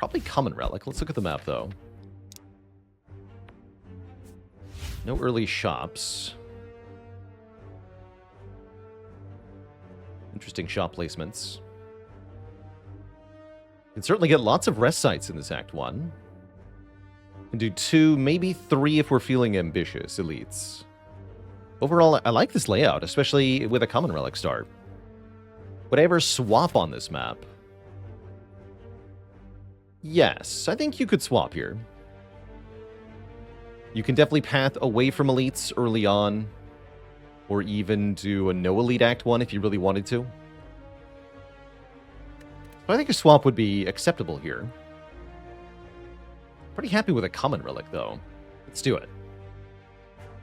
Probably Common Relic. Let's look at the map, though. No early shops. Interesting shop placements. Can certainly get lots of rest sites in this Act 1. Can do 2, maybe 3 if we're feeling ambitious, elites. Overall, I like this layout, especially with a Common Relic start. Would I ever swap on this map? Yes, I think you could swap here. You can definitely path away from elites early on, or even do a no elite Act 1 if you really wanted to. But I think a swap would be acceptable here. Pretty happy with a Common Relic, though. Let's do it.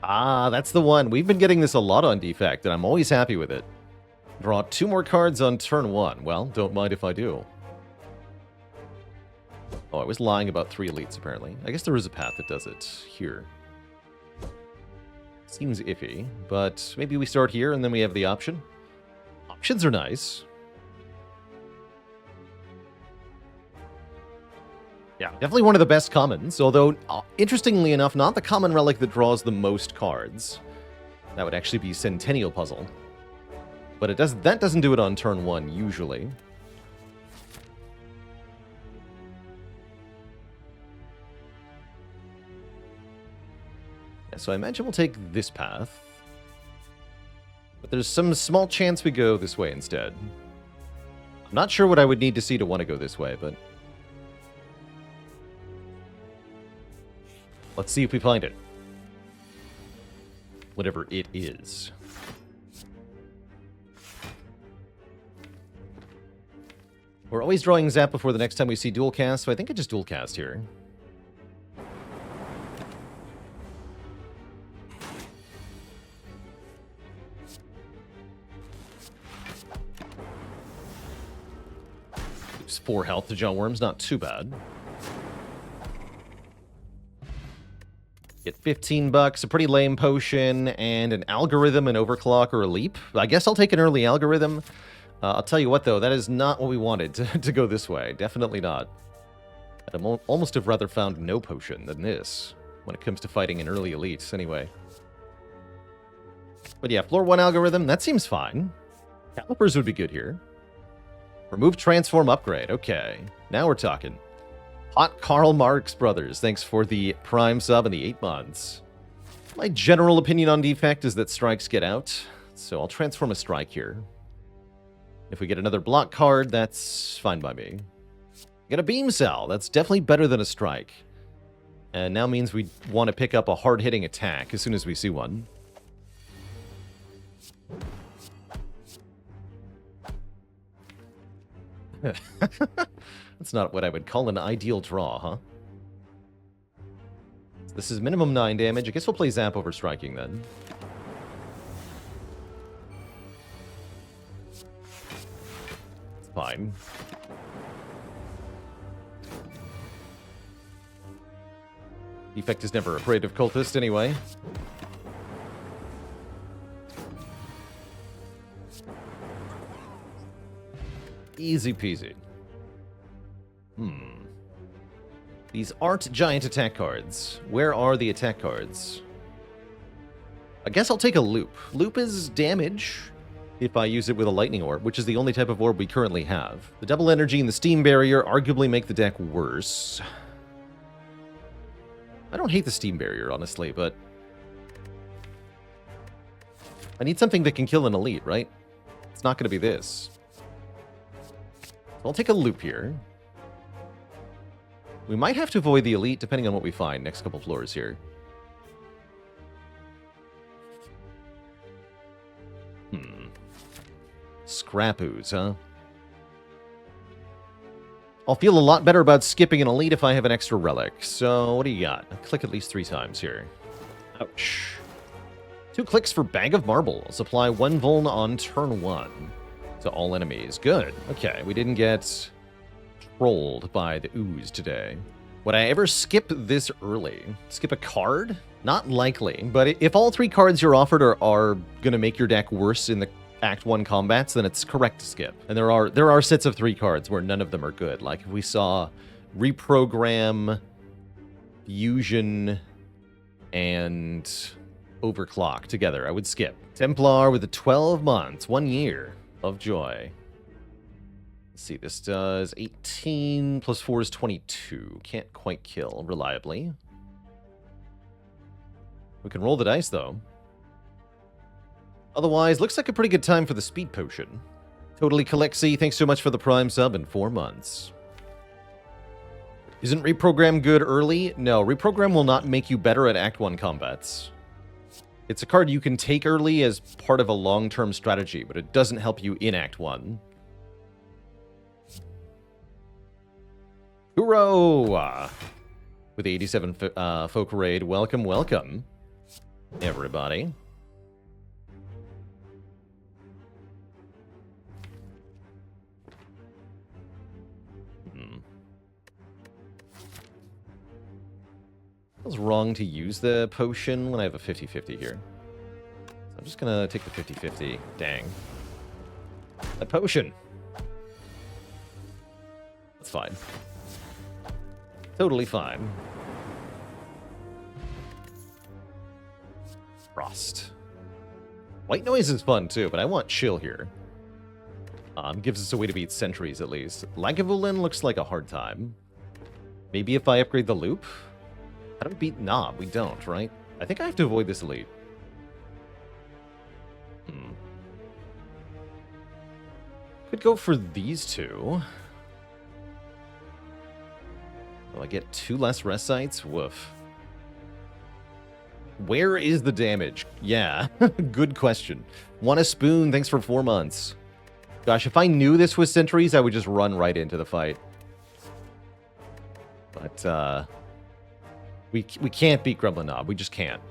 Ah, that's the one. We've been getting this a lot on Defect, and I'm always happy with it. Draw 2 more cards on turn 1. Well, don't mind if I do. Oh, I was lying about 3 elites, apparently. I guess there is a path that does it here. Seems iffy, but maybe we start here, and then we have the option. Options are nice. Yeah, definitely one of the best commons, although, interestingly enough, not the common relic that draws the most cards. That would actually be Centennial Puzzle. But that doesn't do it on turn 1, usually. Yeah, so I imagine we'll take this path. But there's some small chance we go this way instead. I'm not sure what I would need to see to want to go this way, but... let's see if we find it. Whatever it is. We're always drawing Zap before the next time we see dual cast, so I think I just dual cast here. Gives 4 health to John Worms, not too bad. Get 15 bucks, a pretty lame potion, and an algorithm, an overclock, or a leap. I guess I'll take an early algorithm. I'll tell you what, though, that is not what we wanted to go this way. Definitely not. I'd almost have rather found no potion than this when it comes to fighting an early elite, anyway. But yeah, floor 1 algorithm, that seems fine. Calipers would be good here. Remove transform upgrade. Okay, now we're talking. Hot Karl Marx Brothers, thanks for the Prime sub and the 8 months. My general opinion on Defect is that strikes get out, so I'll transform a strike here. If we get another block card, that's fine by me. Get a beam cell, that's definitely better than a strike. And now means we want to pick up a hard-hitting attack as soon as we see one. That's not what I would call an ideal draw, huh? This is minimum 9 damage. I guess we'll play Zap over striking then. It's fine. Defect is never afraid of cultist anyway. Easy peasy. These aren't giant attack cards. Where are the attack cards? I guess I'll take a loop. Loop is damage if I use it with a lightning orb, which is the only type of orb we currently have. The double energy and the steam barrier arguably make the deck worse. I don't hate the steam barrier, honestly, but I need something that can kill an elite, right? It's not going to be this. I'll take a loop here. We might have to avoid the elite depending on what we find next couple floors here. Scrapoos, huh? I'll feel a lot better about skipping an elite if I have an extra relic. So, what do you got? I'll click at least 3 times here. Ouch. 2 clicks for Bag of Marbles. Apply 1 vuln on turn 1 to all enemies. Good. Okay, we didn't get trolled by the ooze today. Would I ever skip this early? Skip a card? Not likely, but if all 3 cards you're offered are going to make your deck worse in the Act 1 combats, then it's correct to skip. And there are sets of 3 cards where none of them are good. Like if we saw reprogram, fusion, and overclock together. I would skip. Templar with the 12 months, 1 year of joy. Let's see, this does 18 plus 4 is 22. Can't quite kill reliably. We can roll the dice, though. Otherwise, looks like a pretty good time for the speed potion. Totally Kalexi, thanks so much for the Prime sub in 4 months. Isn't reprogram good early? No, reprogram will not make you better at Act 1 combats. It's a card you can take early as part of a long-term strategy, but it doesn't help you in Act 1. Hurrah! With the 87 folk raid, welcome, welcome, everybody. Feels wrong to use the potion when I have a 50-50 here. So I'm just gonna take the 50-50. Dang. That potion! That's fine. Totally fine. Frost. White noise is fun too, but I want chill here. Gives us a way to beat sentries at least. Lagavulin looks like a hard time. Maybe if I upgrade the loop? I don't beat Knob, we don't, right? I think I have to avoid this elite. Could go for these two. Will I get 2 less rest sites? Woof. Where is the damage? Yeah, good question. Want a spoon? Thanks for 4 months. Gosh, if I knew this was sentries, I would just run right into the fight. But, we can't beat Gremlin Knob. We just can't.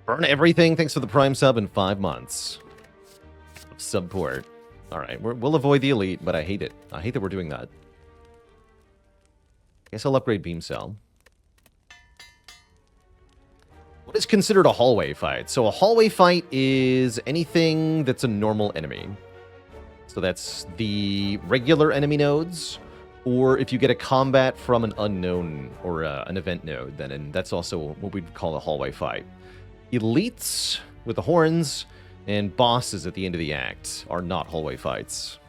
Burn everything. Thanks for the Prime sub in 5 months. Support. Alright, we'll avoid the elite, but I hate it. I hate that we're doing that. Guess I'll upgrade Beam Cell. What is considered a hallway fight? So a hallway fight is anything that's a normal enemy. So that's the regular enemy nodes, or if you get a combat from an unknown or an event node, then that's also what we'd call a hallway fight. Elites with the horns and bosses at the end of the act are not hallway fights.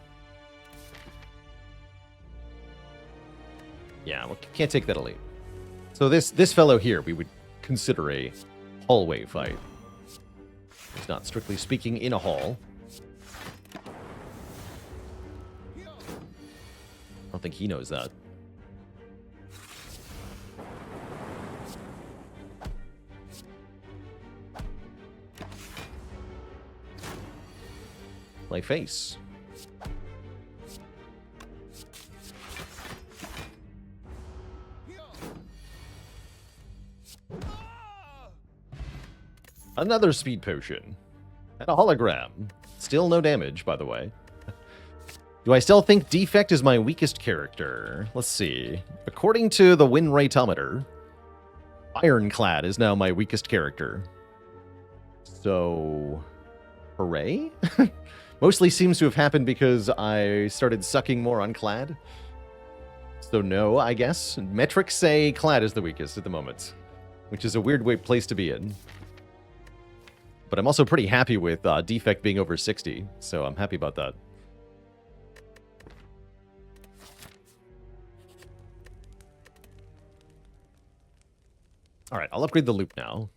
Yeah, we can't take that elite. So this fellow here we would consider a hallway fight. It's not strictly speaking in a hall. I don't think he knows that. Play face. Another speed potion. And a hologram. Still no damage, by the way. Do I still think Defect is my weakest character? Let's see. According to the win rateometer, Ironclad is now my weakest character. So, hooray? Mostly seems to have happened because I started sucking more on Clad. So no, I guess. Metrics say Clad is the weakest at the moment, which is a weird place to be in. But I'm also pretty happy with Defect being over 60, so I'm happy about that. Alright, I'll upgrade the loop now.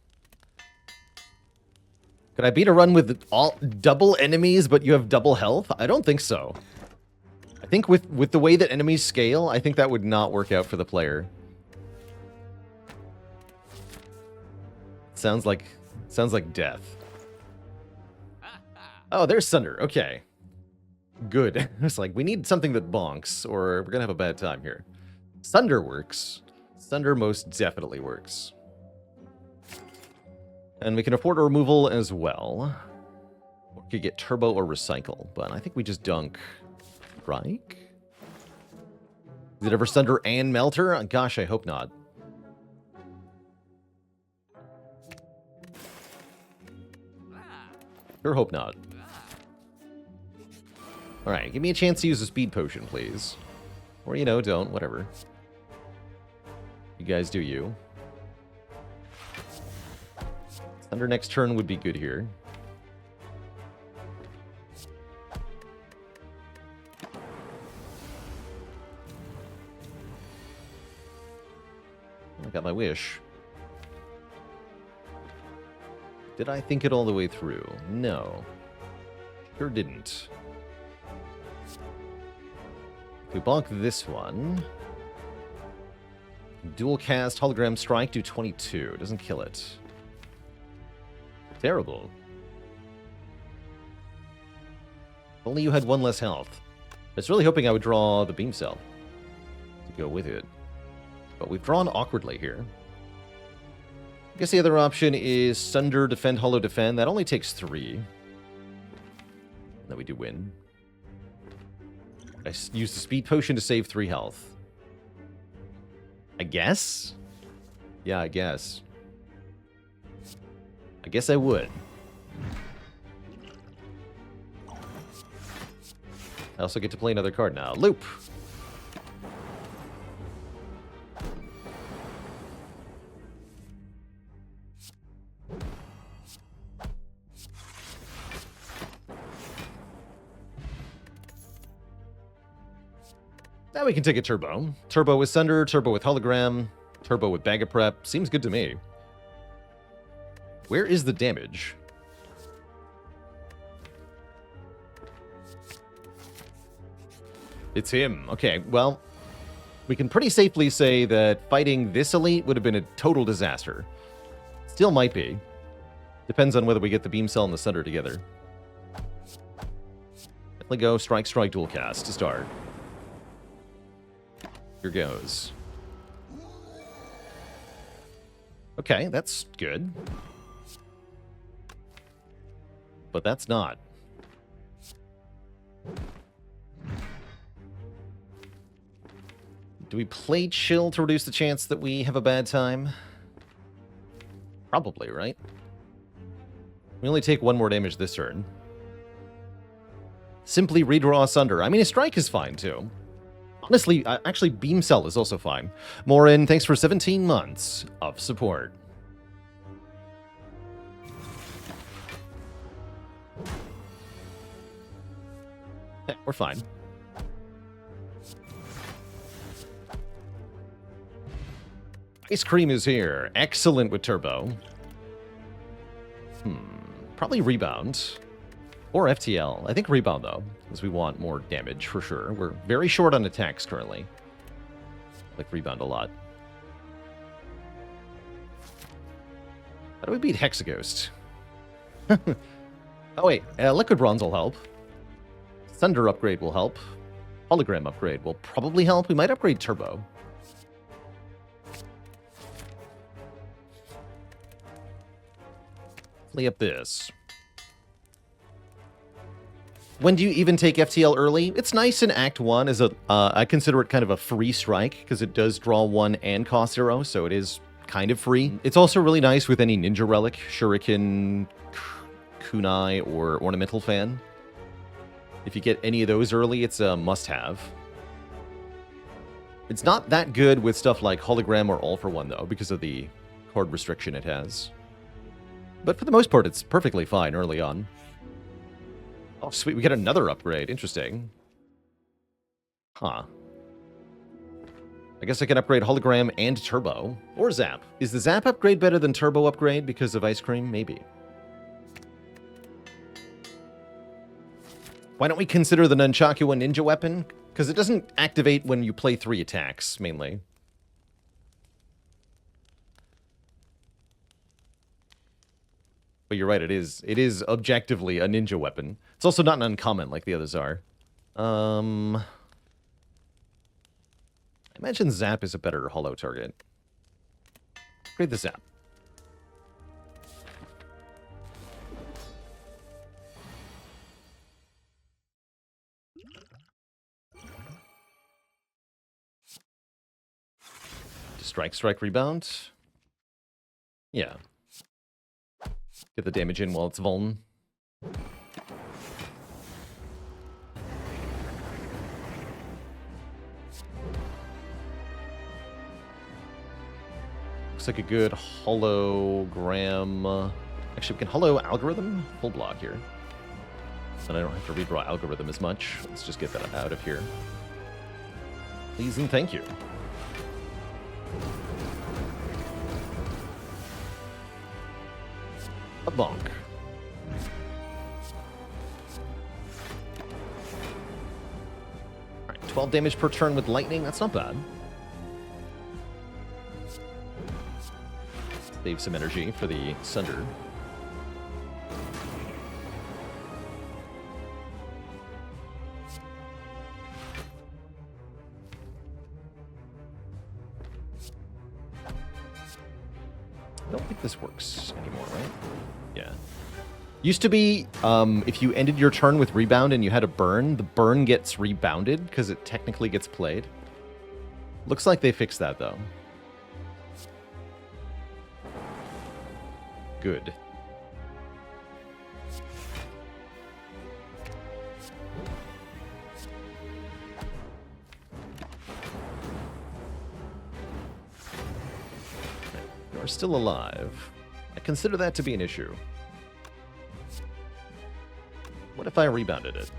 Could I beat a run with all double enemies, but you have double health? I don't think so. I think with the way that enemies scale, I think that would not work out for the player. Sounds like death. Oh, there's Sunder. Okay. Good. It's like, we need something that bonks, or we're gonna have a bad time here. Sunder works. Sunder most definitely works. And we can afford a removal as well. Or we could get turbo or recycle, but I think we just dunk Reich. Is it ever Sunder and Melter? Gosh, I hope not. Sure hope not. Alright, give me a chance to use a speed potion, please. Or, you know, don't, whatever. You guys do you. Thunder next turn would be good here. I got my wish. Did I think it all the way through? No. Sure didn't. If we bonk this one... Dual cast, hologram strike, do 22. Doesn't kill it. Terrible. Only you had one less health. I was really hoping I would draw the beam cell to go with it. But we've drawn awkwardly here. I guess the other option is Sunder, Defend, Hollow, Defend. That only takes 3. Then we do win. I use the speed potion to save 3 health. I guess? Yeah, I guess. I guess I would. I also get to play another card now. Loop! Now we can take a turbo. Turbo with Sunder, turbo with Hologram, turbo with Bag of Prep. Seems good to me. Where is the damage? It's him. Okay, well, we can pretty safely say that fighting this elite would have been a total disaster. Still might be. Depends on whether we get the Beam Cell and the Sunder together. Definitely go Strike, Strike, Dual Cast to start. Here goes. Okay, that's good. But that's not. Do we play Chill to reduce the chance that we have a bad time? Probably, right? We only take 1 more damage this turn. Simply redraw Sunder. I mean, a Strike is fine, too. Honestly, actually, Beam Cell is also fine. Morin, thanks for 17 months of support. Yeah, we're fine. Ice Cream is here. Excellent with Turbo. Probably Rebound. Or FTL. I think Rebound, though, because we want more damage, for sure. We're very short on attacks currently. I like Rebound a lot. How do we beat Hexaghost? Oh, wait. Liquid Bronze will help. Thunder upgrade will help. Hologram upgrade will probably help. We might upgrade Turbo. Play up this. When do you even take FTL early? It's nice in Act 1 as a, I consider it kind of a free strike, because it does draw 1 and cost 0, so it is kind of free. It's also really nice with any Ninja Relic, Shuriken, Kunai, or Ornamental Fan. If you get any of those early, it's a must-have. It's not that good with stuff like Hologram or All for One, though, because of the card restriction it has. But for the most part, it's perfectly fine early on. Oh, sweet. We get another upgrade. Interesting. Huh. I guess I can upgrade Hologram and Turbo. Or Zap. Is the Zap upgrade better than Turbo upgrade because of Ice Cream? Maybe. Why don't we consider the Nunchaku a ninja weapon? Because it doesn't activate when you play 3 attacks, mainly. But you're right, it is objectively a ninja weapon. It's also not an uncommon like the others are. I imagine Zap is a better hollow target. Upgrade the Zap. Strike, strike, rebound. Yeah. Get the damage in while it's vuln. Looks like a good hologram. Actually, we can holo algorithm full block here. And I don't have to redraw algorithm as much. Let's just get that out of here. Please and thank you. A bonk. Alright, 12 damage per turn with lightning. That's not bad. Save some energy for the Sunder. I don't think this works anymore, right? Yeah. Used to be, if you ended your turn with rebound and you had a burn, the burn gets rebounded because it technically gets played. Looks like they fixed that, though. Good. You are still alive. I consider that to be an issue. What if I rebounded it?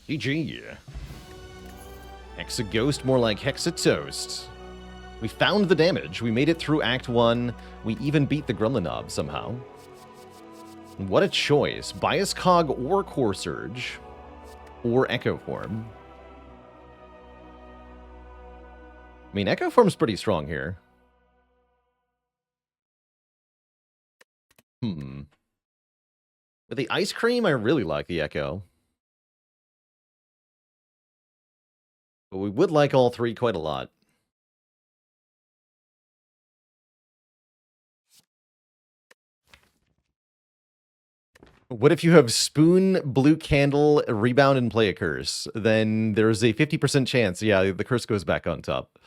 GG. Hexa-ghost, more like hexa-toast. We found the damage. We made it through Act 1. We even beat the Gremlin somehow. What a choice. Bias Cog or Core Surge. Or Echo Form. I mean, Echo Form's pretty strong here. With the Ice Cream, I really like the Echo. But we would like all three quite a lot. What if you have Spoon, Blue Candle, Rebound, and Play a Curse? Then there's a 50% chance, yeah, the curse goes back on top.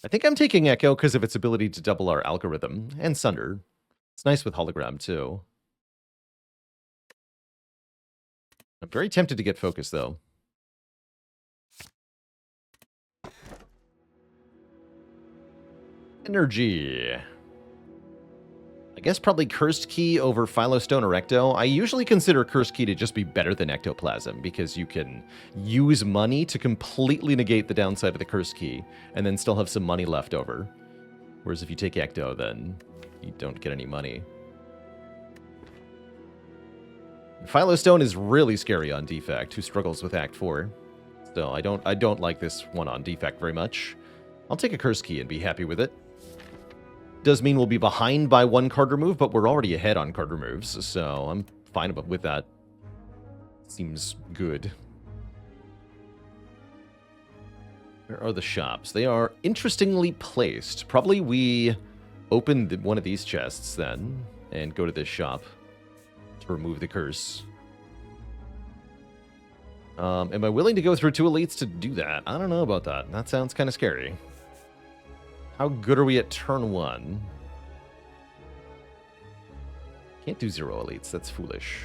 I think I'm taking Echo because of its ability to double our algorithm, and Sunder. It's nice with Hologram, too. I'm very tempted to get Focus, though. Energy. I guess probably Cursed Key over Philostone or Ecto. I usually consider Cursed Key to just be better than Ectoplasm because you can use money to completely negate the downside of the Cursed Key and then still have some money left over. Whereas if you take Ecto, then you don't get any money. Philostone is really scary on Defect, who struggles with Act 4. So I don't like this one on Defect very much. I'll take a Cursed Key and be happy with it. Does mean we'll be behind by one card remove, but we're already ahead on card removes, so I'm fine with that. Seems good. Where are the shops? They are interestingly placed. Probably we open one of these chests then and go to this shop to remove the curse. Am I willing to go through 2 elites to do that? I don't know about that. That sounds kind of scary. How good are we at turn 1? Can't do 0 elites. That's foolish.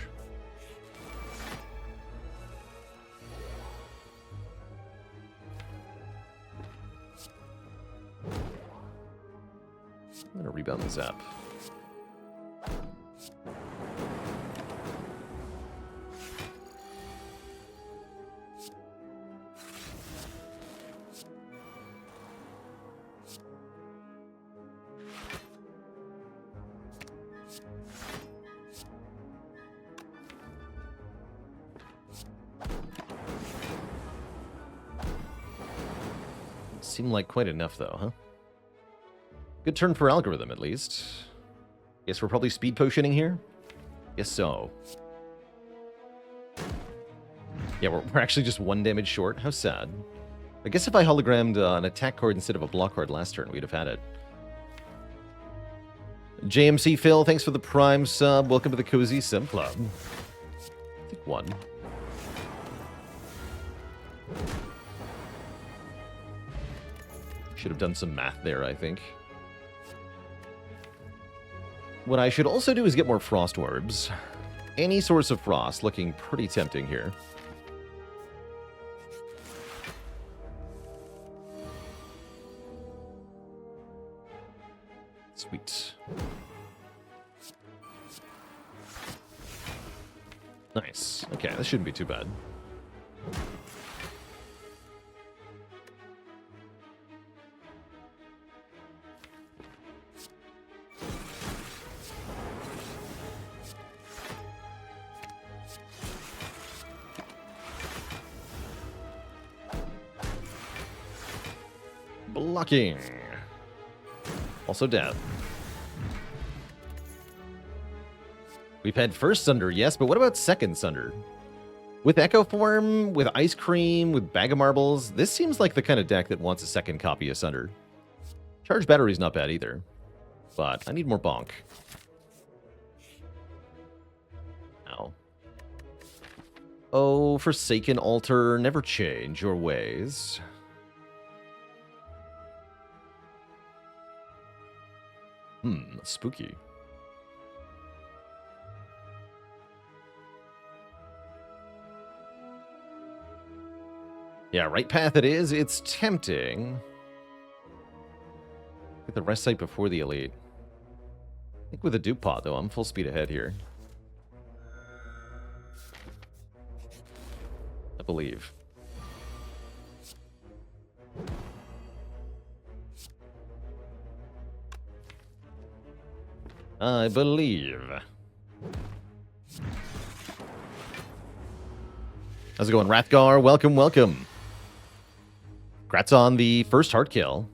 I'm going to rebound the Zap. Seemed like quite enough, though, huh? Good turn for algorithm, at least. Guess we're probably speed potioning here? Guess so. Yeah, we're actually just 1 damage short. How sad. I guess if I hologrammed an attack card instead of a block card last turn, we'd have had it. JMC Phil, thanks for the Prime sub. Welcome to the Cozy Sim Club. I think 1. Should have done some math there, I think. What I should also do is get more Frost Orbs. Any source of Frost looking pretty tempting here. Sweet. Nice. Okay, this shouldn't be too bad. Blocking. Also death. We've had first Sunder, yes, but what about second Sunder? With Echo Form, with Ice Cream, with Bag of Marbles, this seems like the kind of deck that wants a second copy of Sunder. Charge Battery's not bad either, but I need more bonk. Ow. Oh, Forsaken Altar, never change your ways. Spooky. Yeah, right path it is. It's tempting. Get the rest site before the elite. I think with a dupe pot, though, I'm full speed ahead here. I believe. I believe. How's it going, Rathgar? Welcome, welcome. Congrats on the first heart kill.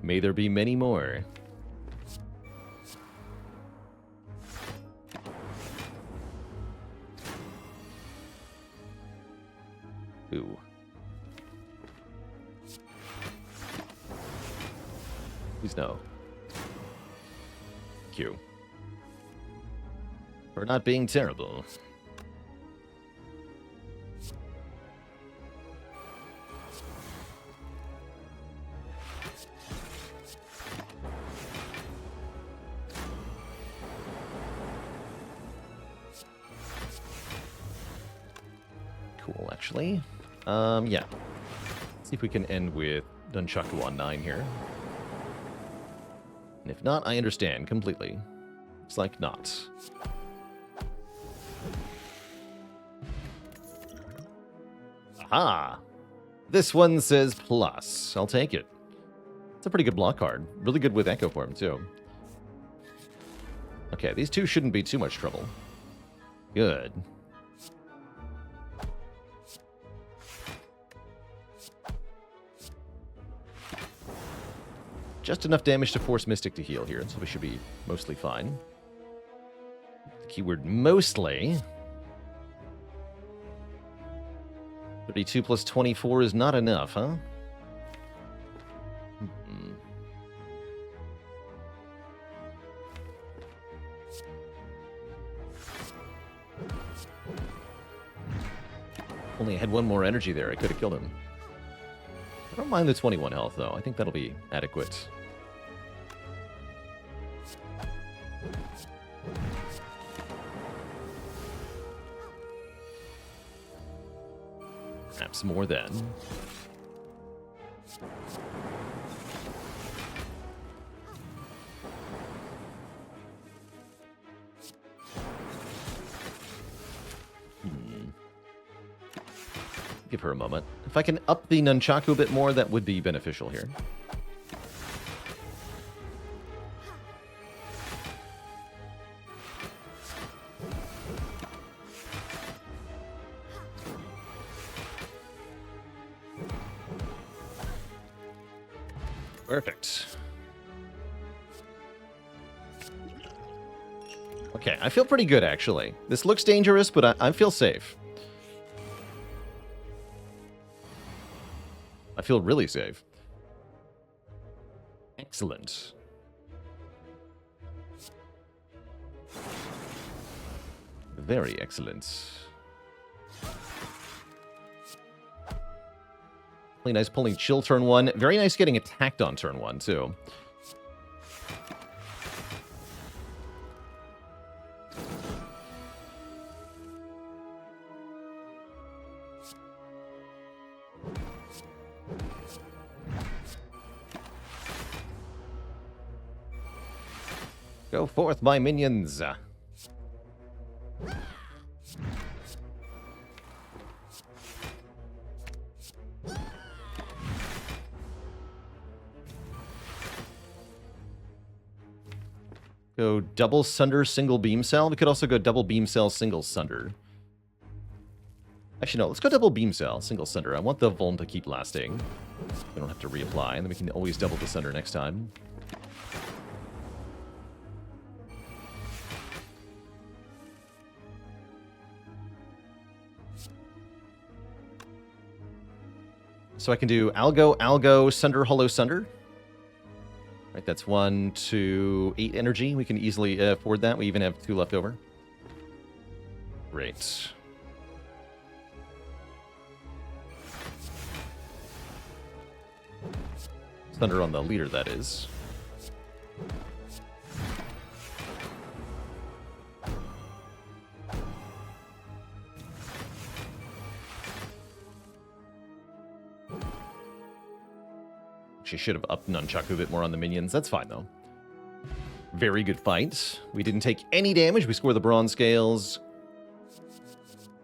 May there be many more. Ooh. Please no. Q. For not being terrible. Cool, actually. Yeah. See if we can end with Nunchaku on 9 here. And if not, I understand completely. Looks like not. Aha! This one says plus. I'll take it. It's a pretty good block card. Really good with Echo Form, too. Okay, these two shouldn't be too much trouble. Good. Just enough damage to force Mystic to heal here, so we should be mostly fine. The keyword mostly. 32 plus 24 is not enough, huh? Only had one more energy there. I could have killed him. I don't mind the 21 health, though. I think that'll be adequate. Perhaps more then. Give her a moment. If I can up the Nunchaku a bit more, that would be beneficial here. Perfect. Okay, I feel pretty good, actually. This looks dangerous, but I feel safe. I feel really safe. Excellent. Very excellent. Really nice pulling chill turn 1. Very nice getting attacked on turn 1, too. Go forth, my minions. Go double sunder, single beam cell. We could also go double beam cell, single sunder. Actually, no, let's go double beam cell, single sunder. I want the vuln to keep lasting. We don't have to reapply, and then we can always double the sunder next time. So I can do algo, algo, sunder, hollow, sunder. Right, that's 1, 2, 8 energy. We can easily afford that. We even have 2 left over. Great. Thunder on the leader, that is. She should have upped Nunchaku a bit more on the minions. That's fine, though. Very good fight. We didn't take any damage. We score the bronze scales.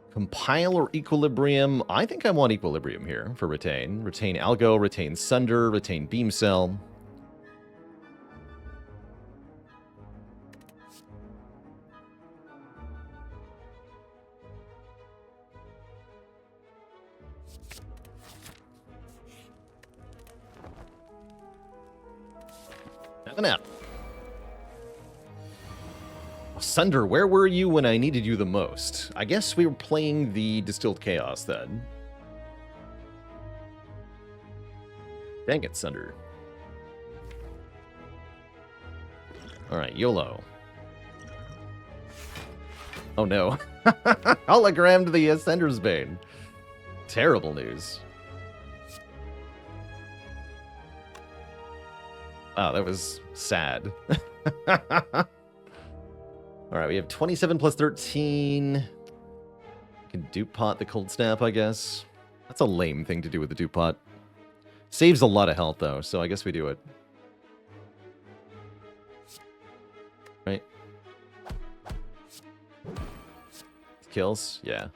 Compile or equilibrium? I think I want equilibrium here for retain. Retain algo, retain sunder, retain beam cell. Have an app. Sunder, where were you when I needed you the most? I guess we were playing the Distilled Chaos then. Dang it, Sunder. Alright, YOLO. Oh no. Hologrammed the Ascender's Bane. Terrible news. Wow, that was sad. Alright, we have 27 plus 13. We can dupe pot the cold snap, I guess. That's a lame thing to do with the dupe pot. Saves a lot of health, though, so I guess we do it. Right? Kills? Yeah.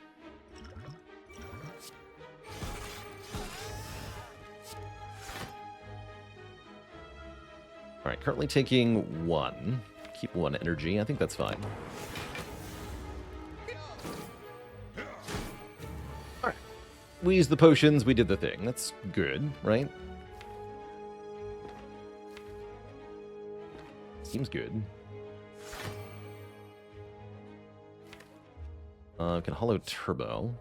Alright, currently taking 1. Keep 1 energy. I think that's fine. Alright. We used the potions. We did the thing. That's good, right? Seems good. I can hollow turbo.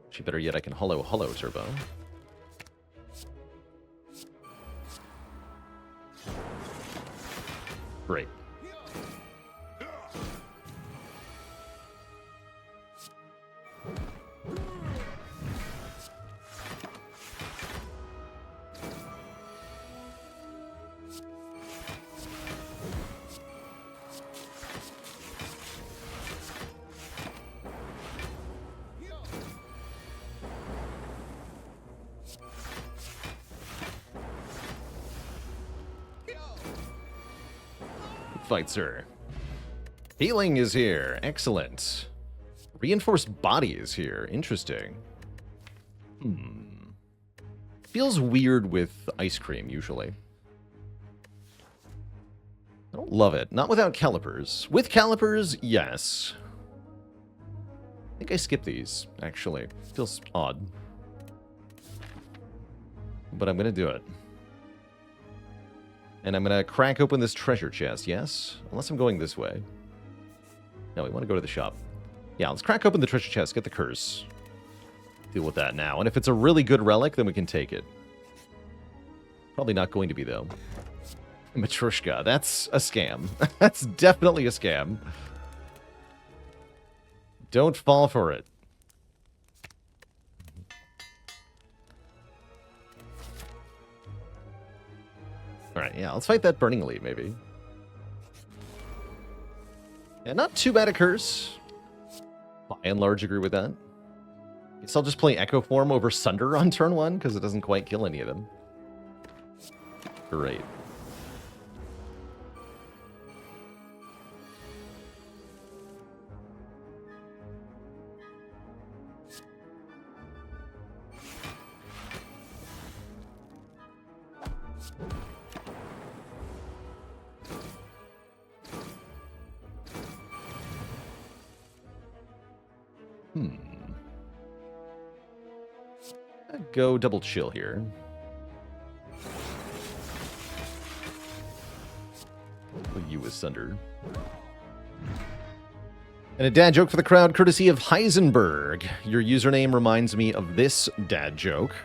Actually, better yet, I can hollow turbo. Great. Fights her. Healing is here. Excellent. Reinforced body is here. Interesting. Feels weird with ice cream, usually. I don't love it. Not without calipers. With calipers, yes. I think I skipped these, actually. Feels odd. But I'm going to do it. And I'm going to crack open this treasure chest, yes? Unless I'm going this way. No, we want to go to the shop. Yeah, let's crack open the treasure chest, get the curse. Deal with that now. And if it's a really good relic, then we can take it. Probably not going to be, though. Matrushka, that's a scam. That's definitely a scam. Don't fall for it. Alright, yeah, let's fight that Burning Elite, maybe. Yeah, not too bad a curse. By and large, agree with that. Guess I'll just play Echo Form over Sunder on turn 1, because it doesn't quite kill any of them. Great. Go double chill here. You asunder. And a dad joke for the crowd, courtesy of Heisenberg. Your username reminds me of this dad joke.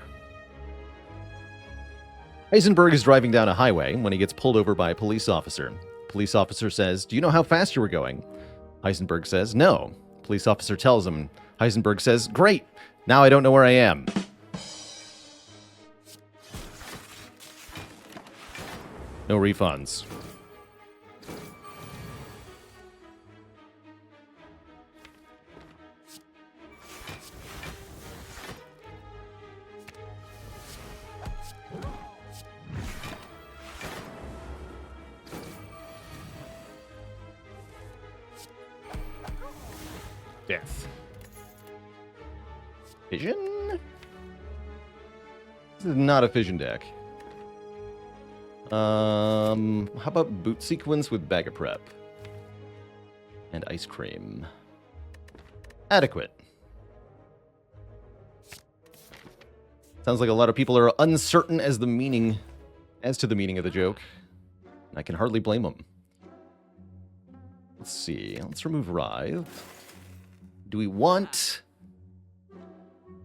Heisenberg is driving down a highway when he gets pulled over by a police officer. Police officer says, "Do you know how fast you were going?" Heisenberg says, "No." Police officer tells him. Heisenberg says, "Great, now I don't know where I am." No refunds. Death. Fission? This is not a fission deck. How about boot sequence with bag of prep? And ice cream. Adequate. Sounds like a lot of people are uncertain as to the meaning of the joke. I can hardly blame them. Let's see. Let's remove Writhe. Do we want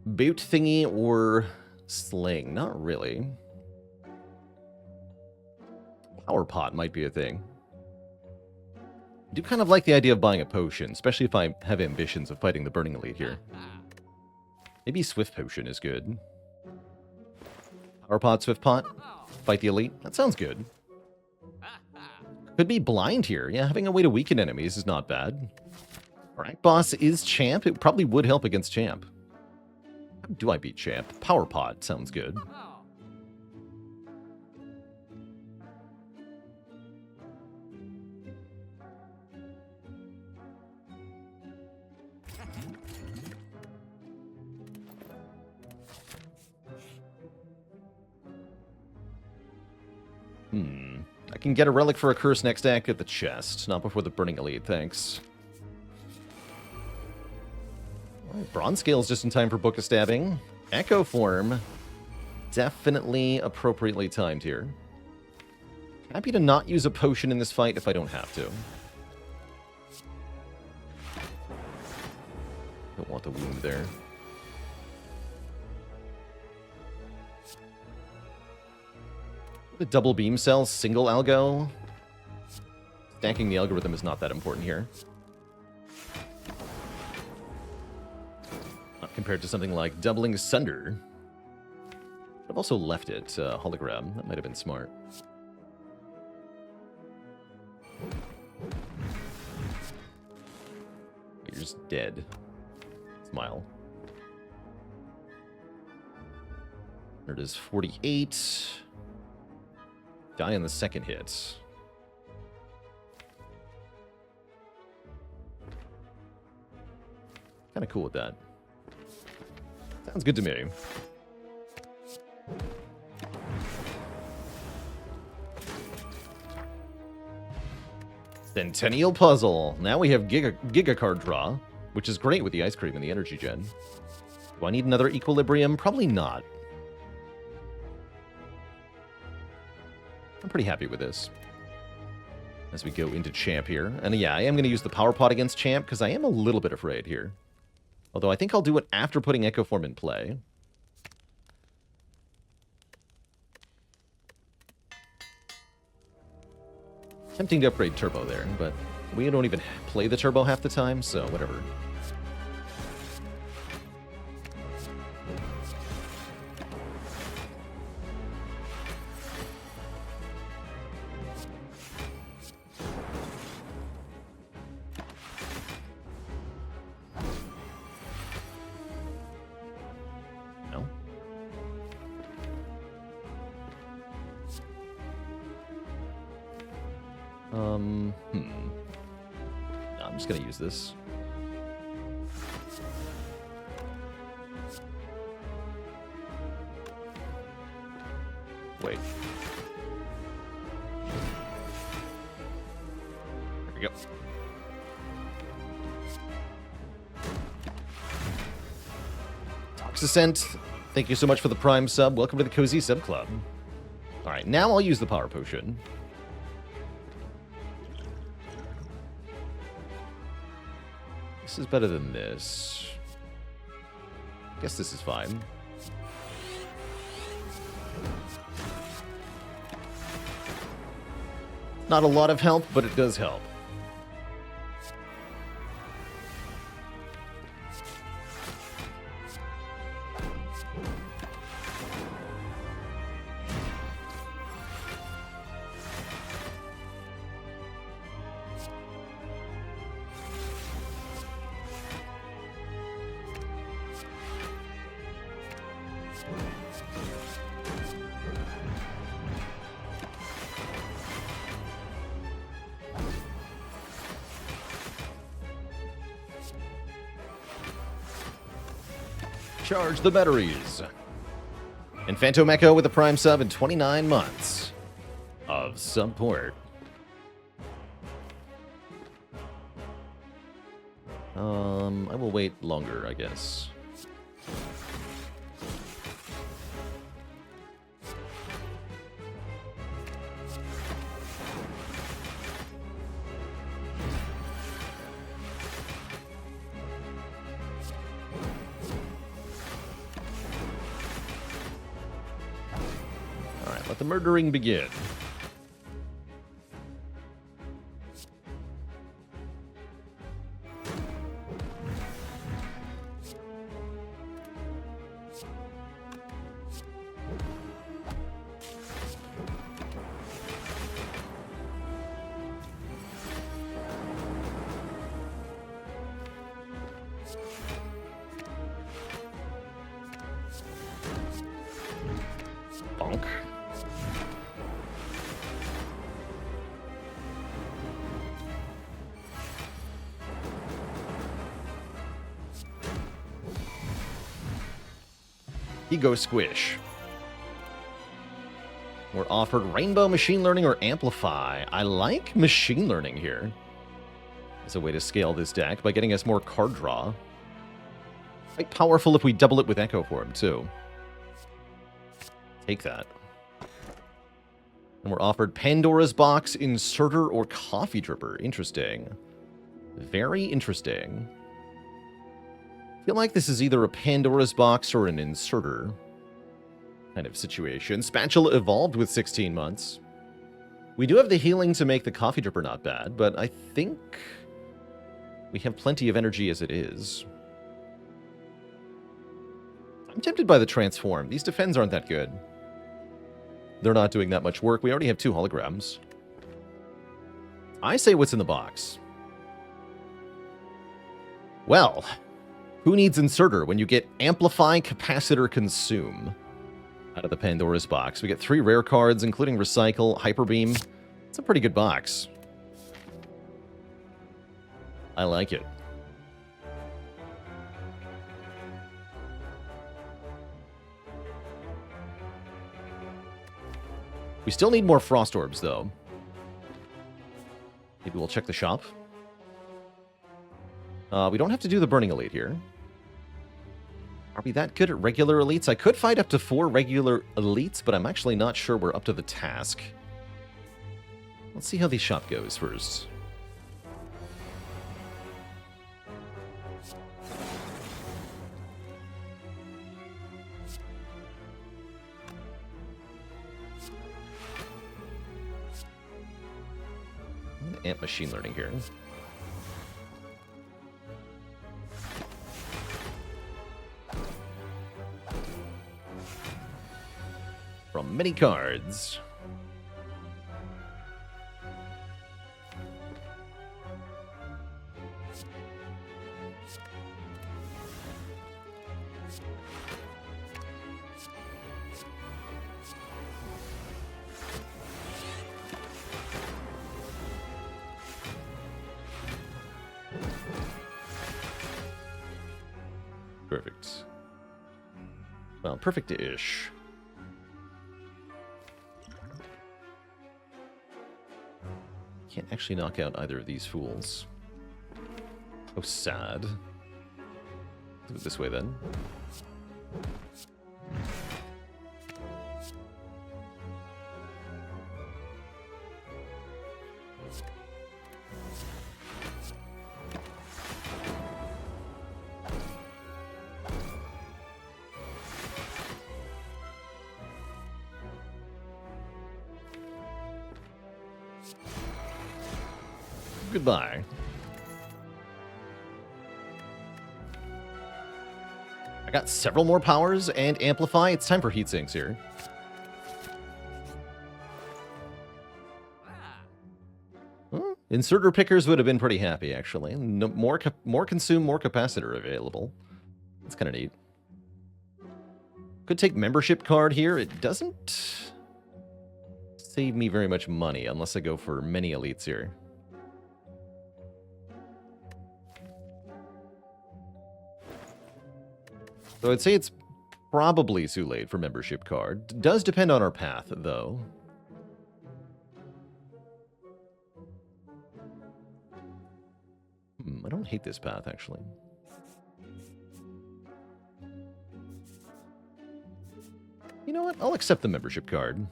boot thingy or sling? Not really. Power pot might be a thing. I do kind of like the idea of buying a potion, especially if I have ambitions of fighting the Burning Elite here. Maybe Swift Potion is good. Power pot, Swift pot, fight the Elite. That sounds good. Could be blind here. Yeah, having a way to weaken enemies is not bad. Alright, boss is Champ. It probably would help against Champ. How do I beat Champ? Power pot sounds good. I can get a relic for a curse next act at the chest. Not before the Burning Elite, thanks. Alright, Bronze Scale's just in time for Book of Stabbing. Echo Form. Definitely appropriately timed here. Happy to not use a potion in this fight if I don't have to. Don't want the wound there. The double beam cell, single algo. Stacking the algorithm is not that important here. Not compared to something like doubling Sunder. I've also left it hologram. That might have been smart. You're just dead. Smile. There it is, 48. Die on the second hit. Kind of cool with that. Sounds good to me. Centennial Puzzle. Now we have Giga card draw, which is great with the ice cream and the energy gen. Do I need another Equilibrium? Probably not. I'm pretty happy with this. As we go into Champ here. And yeah, I am going to use the Power Pot against Champ, because I am a little bit afraid here. Although I think I'll do it after putting Echo Form in play. Tempting to upgrade Turbo there, but we don't even play the Turbo half the time, so whatever. I'm just gonna use this. Wait. There we go. Descent, thank you so much for the Prime sub. Welcome to the Cozy Sub Club. Alright, now I'll use the Power Potion. This is better than this. I guess this is fine. Not a lot of help, but it does help. Charge the batteries. And Phantom Echo with a Prime sub in 29 months of support. I will wait longer, I guess. Let the murdering begin. Bonk. Ego Squish. We're offered Rainbow Machine Learning or Amplify. I like Machine Learning here as a way to scale this deck by getting us more card draw. Quite powerful if we double it with Echo Form, too. Take that. And we're offered Pandora's Box, Inserter, or Coffee Dripper. Interesting. Very interesting. I feel like this is either a Pandora's Box or an Inserter kind of situation. Spatula evolved with 16 months. We do have the healing to make the Coffee Dripper not bad, but I think we have plenty of energy as it is. I'm tempted by the Transform. These defends aren't that good. They're not doing that much work. We already have 2 holograms. I say what's in the box. Well, who needs Inserter when you get Amplify, Capacitor, Consume out of the Pandora's Box? We get 3 rare cards, including Recycle, Hyper Beam. It's a pretty good box. I like it. We still need more Frost Orbs, though. Maybe we'll check the shop. We don't have to do the Burning Elite here. Are we that good at regular elites? I could fight up to 4 regular elites, but I'm actually not sure we're up to the task. Let's see how the shop goes first. I'm gonna amp Machine Learning here. From many cards. Perfect. Well, perfect-ish. Can't actually knock out either of these fools. Oh, sad. Do it this way, then. Goodbye. I got several more powers and amplify. It's time for heat sinks here. Well, inserter pickers would have been pretty happy, actually. No, more consume, more capacitor available. That's kind of neat. Could take membership card here. It doesn't save me very much money unless I go for many elites here. So I'd say it's probably too late for membership card. Does depend on our path, though. I don't hate this path, actually. You know what? I'll accept the membership card.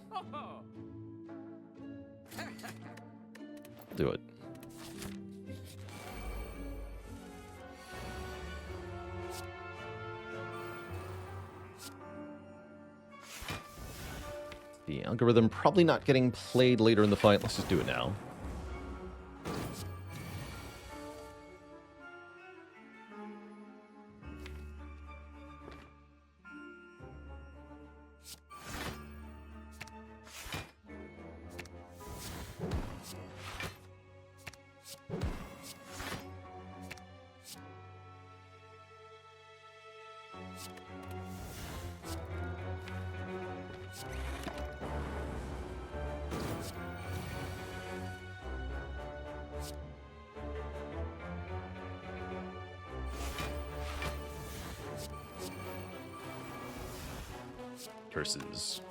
Do it. The algorithm probably not getting played later in the fight. Let's just do it now. Curses.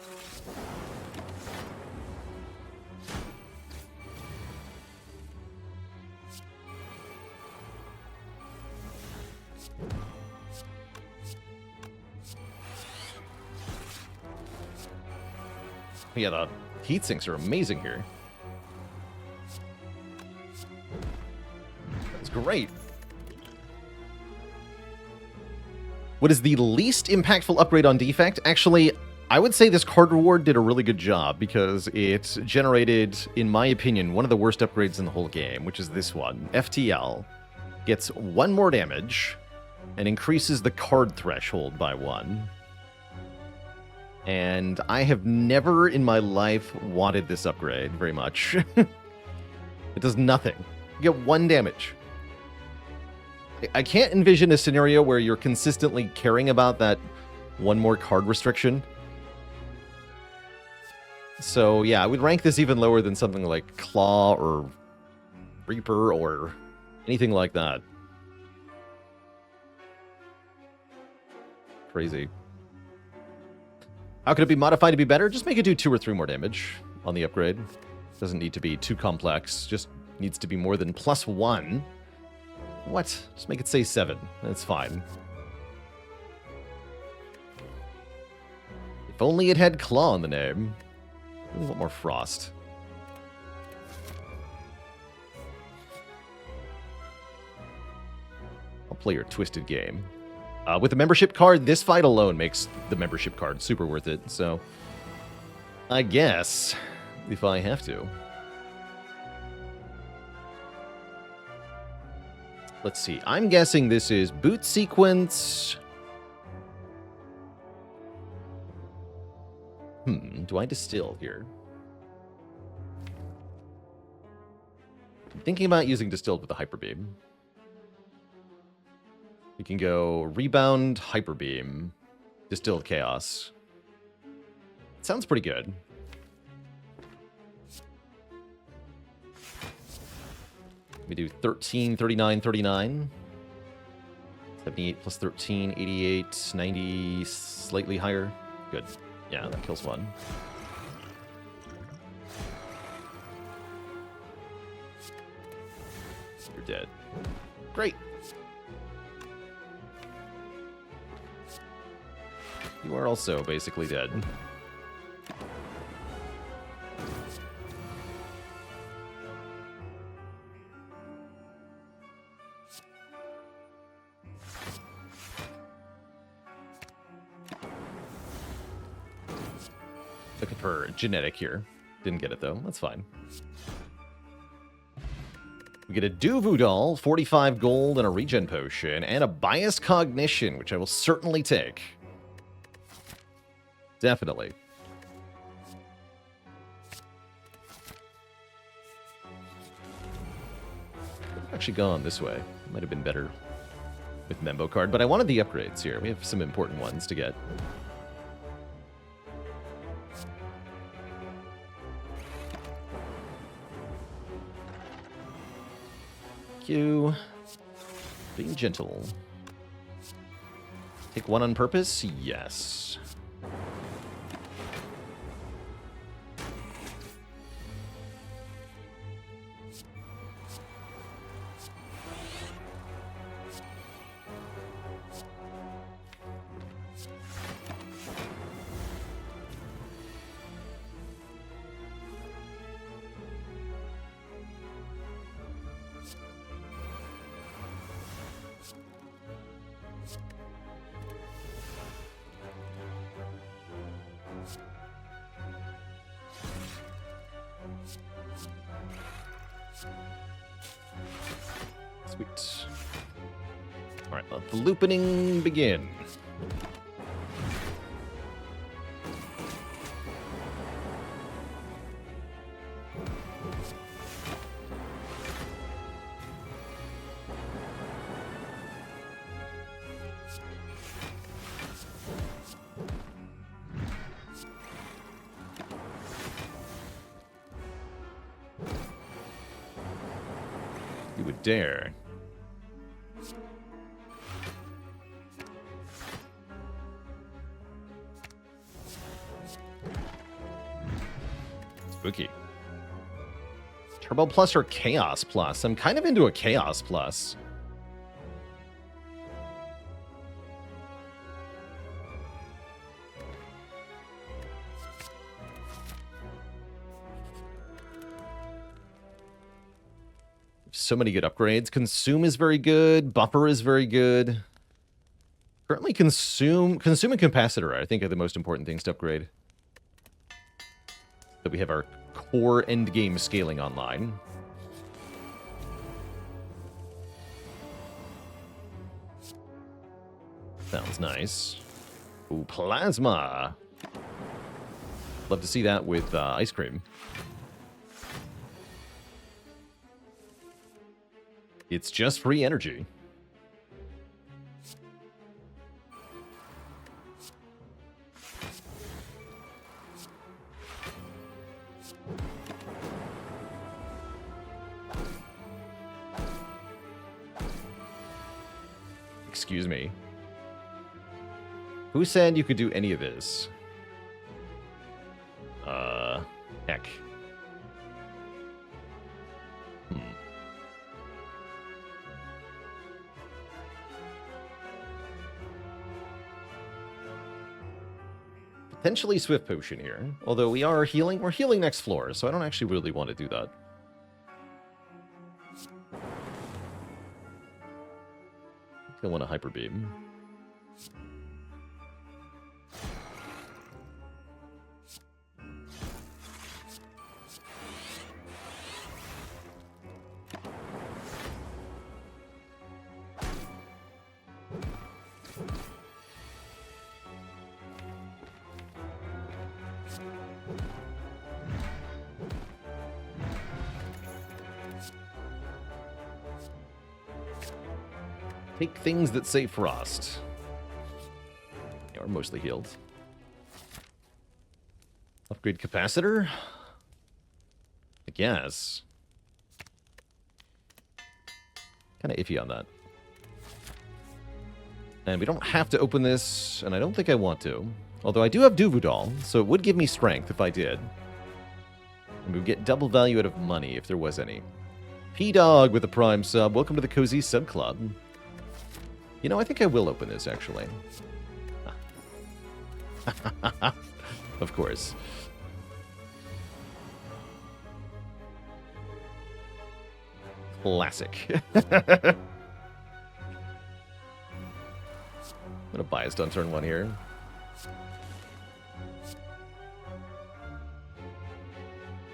Yeah, the heat sinks are amazing here. That's great. What is the least impactful upgrade on Defect? Actually, I would say this card reward did a really good job because it generated, in my opinion, one of the worst upgrades in the whole game, which is this one. FTL gets 1 more damage and increases the card threshold by 1. And I have never in my life wanted this upgrade very much. It does nothing. You get 1 damage. I can't envision a scenario where you're consistently caring about that 1 more card restriction. So yeah, I would rank this even lower than something like Claw or Reaper or anything like that. Crazy. How could it be modified to be better? Just make it do 2 or 3 more damage on the upgrade. Doesn't need to be too complex. Just needs to be more than +1. What? Just make it say 7. That's fine. If only it had Claw in the name. I really want more Frost. I'll play your twisted game. With the membership card, this fight alone makes the membership card super worth it, so I guess if I have to. Let's see. I'm guessing this is boot sequence. Do I distill here? I'm thinking about using distilled with the hyper beam. We can go rebound, hyper beam, distilled chaos. It sounds pretty good. We do 13, 39, 39. 78 plus 13, 88, 90, slightly higher. Good. Yeah, that kills 1. You're dead. Great. You are also basically dead. Looking for genetic here. Didn't get it though. That's fine. We get a Duvu doll, 45 gold, and a regen potion, and a bias cognition, which I will certainly take. Definitely. I've actually gone this way. Might have been better with Membo card, but I wanted the upgrades here. We have some important ones to get. You being gentle. Take one on purpose? Yes. Sweet. Alright, let the loopening begin. You would dare. Spooky. Turbo Plus or Chaos Plus? I'm kind of into a Chaos Plus. So many good upgrades. Consume is very good. Buffer is very good. Currently Consume and Capacitor, I think, are the most important things to upgrade. That we have our core endgame scaling online. Sounds nice. Ooh, Plasma. Love to see that with ice cream. It's just free energy. Excuse me. Who said you could do any of this? Heck. Potentially Swift Potion here. Although we are healing. We're healing next floor, so I don't actually really want to do that. I want a Hyper Beam. Take things that say Frost. Yeah, we're mostly healed. Upgrade Capacitor? I guess. Kind of iffy on that. And we don't have to open this, and I don't think I want to. Although I do have Duvudal, so it would give me strength if I did. And we would get double value out of money if there was any. P-Dog with a Prime sub. Welcome to the Cozy Sub Club. You know, I think I will open this, actually. Of course. Classic. I'm gonna biased on turn 1 here.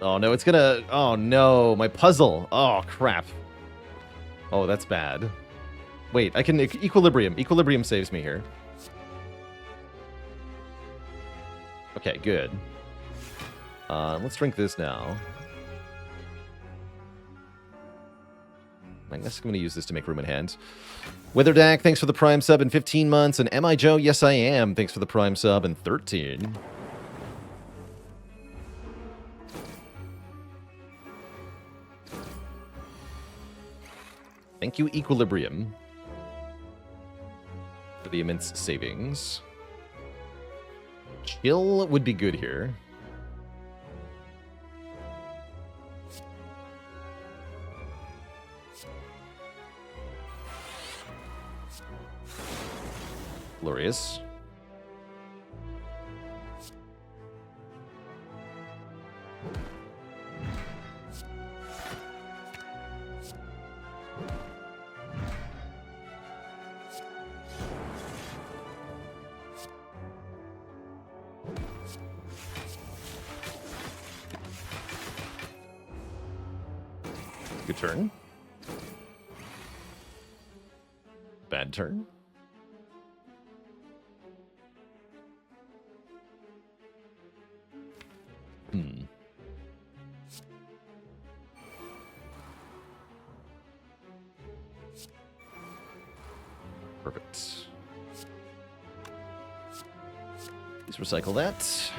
Oh no, it's gonna... Oh no, my puzzle. Oh crap. Oh, that's bad. Wait, I can... Equilibrium. Equilibrium saves me here. Okay, good. Let's drink this now. I guess I'm going to use this to make room in hand. Witherdak, thanks for the Prime sub in 15 months. And Am I Joe? Yes, I am. Thanks for the Prime sub in 13. Thank you, Equilibrium, for the immense savings. Chill would be good here. Glorious. Good turn. Bad turn. Perfect. Let's recycle that.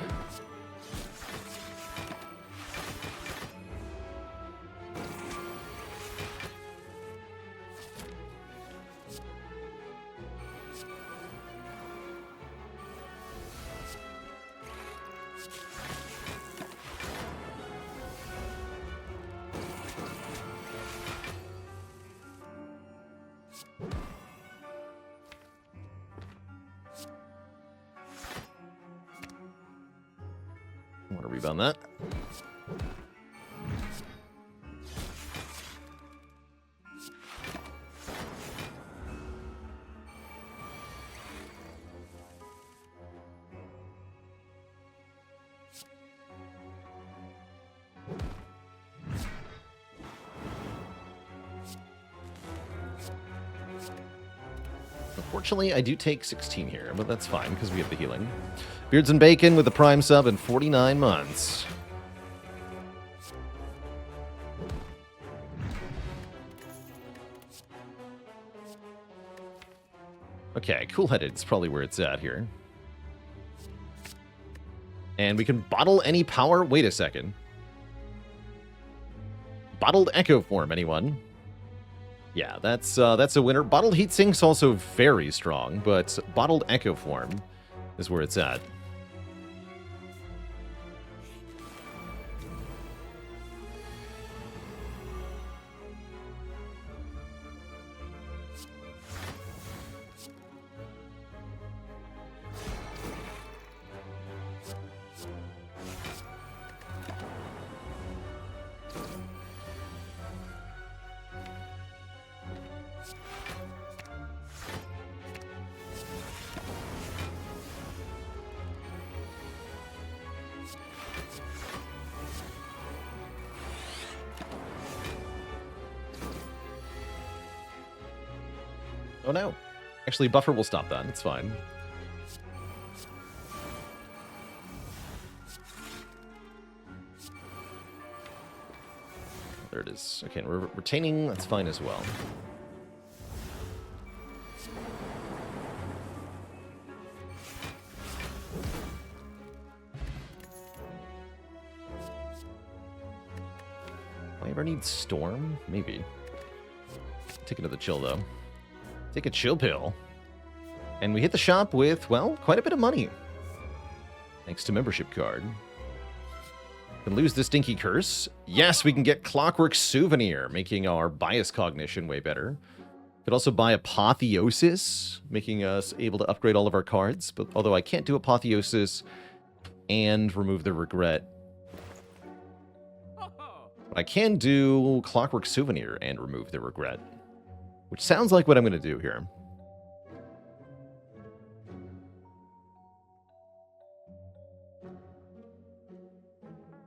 I want to rebound that. Unfortunately, I do take 16 here, but that's fine because we have the healing. Beards and Bacon with the Prime sub in 49 months. Okay, Cool-Headed is probably where it's at here. And we can bottle any power. Wait a second. Bottled Echo Form, anyone? Yeah, that's a winner. Bottled Heatsink's also very strong, but Bottled Echo Form is where it's at. Oh no. Actually, Buffer will stop that. It's fine. There it is. Okay, and we're retaining. That's fine as well. Do I ever need Storm? Maybe. Take another chill, though. Take a chill pill. And we hit the shop with, well, quite a bit of money. Thanks to membership card. Can lose the Stinky Curse. Yes, we can get Clockwork Souvenir, making our bias cognition way better. Could also buy Apotheosis, making us able to upgrade all of our cards. But although I can't do Apotheosis and remove the regret. But I can do Clockwork Souvenir and remove the regret. Which sounds like what I'm going to do here.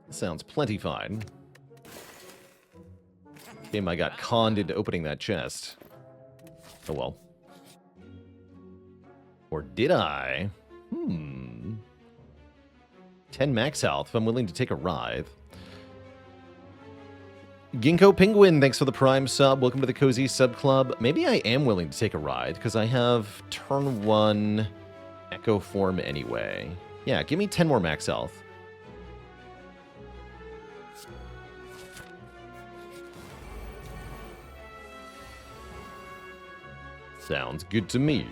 Sounds plenty fine. Game I got conned into opening that chest. Oh well. Or did I? 10 max health if I'm willing to take a ride. Ginkgo Penguin, thanks for the Prime sub. Welcome to the Cozy Sub Club. Maybe I am willing to take a ride, because I have turn 1 Echo Form anyway. Yeah, give me 10 more max health. Sounds good to me.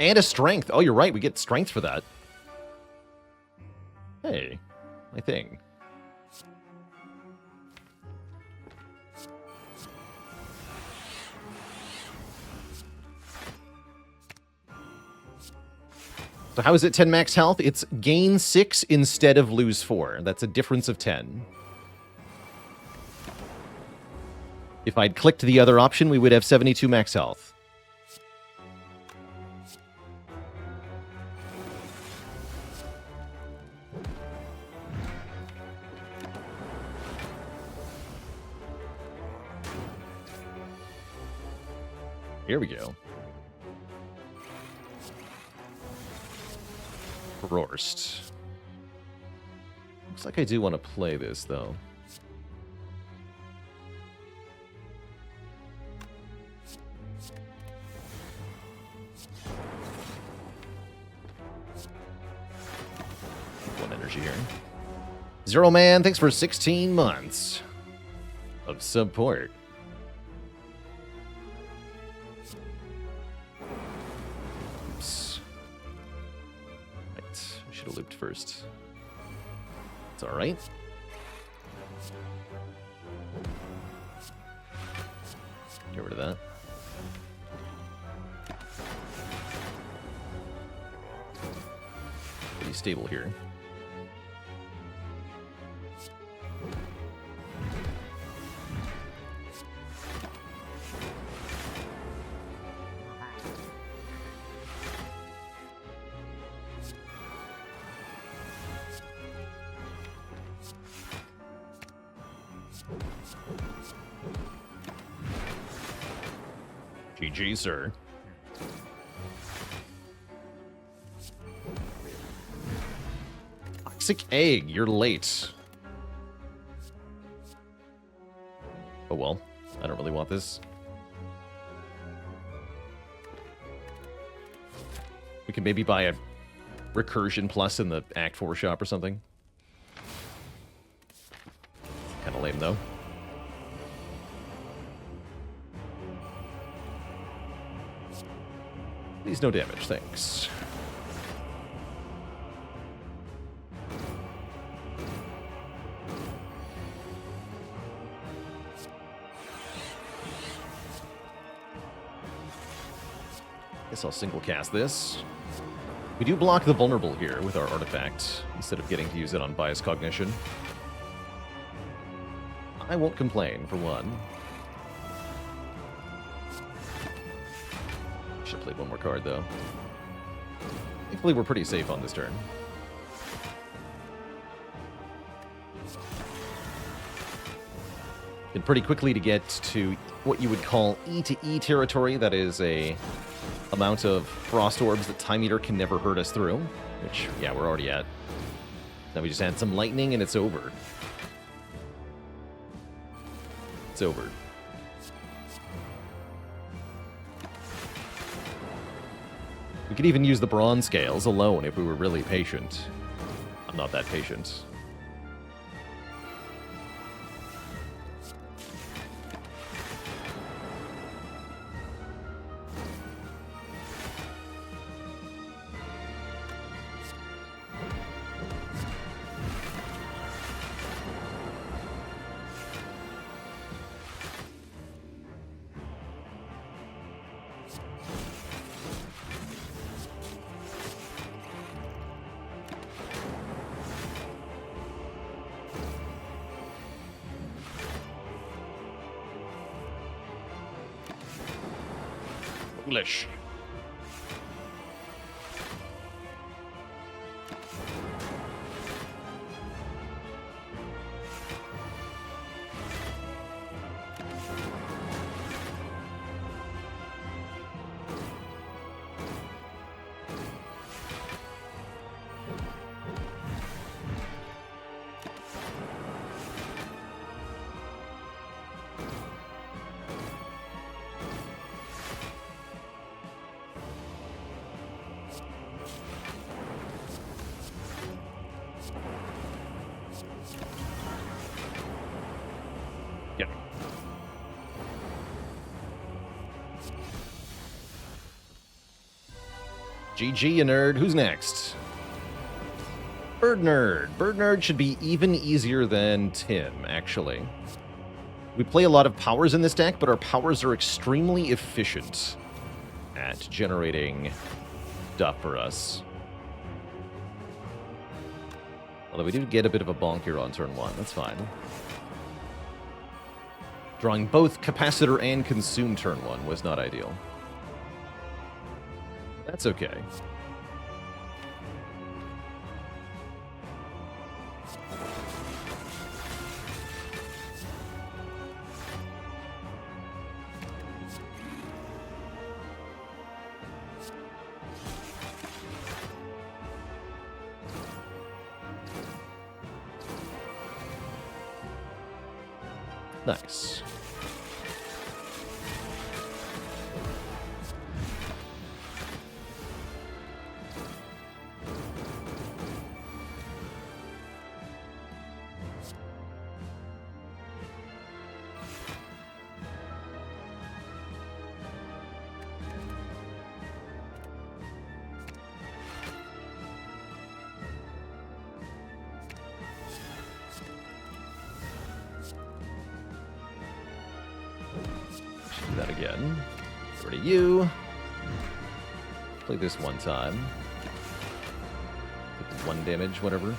And a strength. Oh, you're right. We get strength for that. Hey, my thing. So how is it 10 max health? It's gain 6 instead of lose 4. That's a difference of 10. If I'd clicked the other option, we would have 72 max health. Here we go. Roarst. Looks like I do want to play this, though. One energy here. Zero Man, thanks for 16 months of support. Looped first. It's all right. Get rid of that. Pretty stable here. GG, sir. Toxic Egg, you're late. Oh well, I don't really want this. We can maybe buy a Recursion Plus in the Act 4 shop or something. Kinda lame though. Please, no damage, thanks. Guess I'll single cast this. We do block the vulnerable here with our artifact, instead of getting to use it on bias cognition. I won't complain, for one. Should play one more card, though. Thankfully, we're pretty safe on this turn. And pretty quickly to get to what you would call E to E territory. That is a amount of Frost Orbs that Time Eater can never hurt us through. Which, yeah, we're already at. Now we just add some lightning and it's over. It's over. We could even use the bronze scales alone if we were really patient. I'm not that patient. Foolish. Yep. GG, you nerd. Who's next? Bird Nerd. Bird Nerd should be even easier than Tim, actually. We play a lot of powers in this deck, but our powers are extremely efficient at generating stuff for us. Although we do get a bit of a bonk here on turn 1. That's fine. Drawing both Capacitor and Consume turn 1 was not ideal. That's okay. Nice. Do that again. Over to you. Play this one time. Take 1 damage, whatever.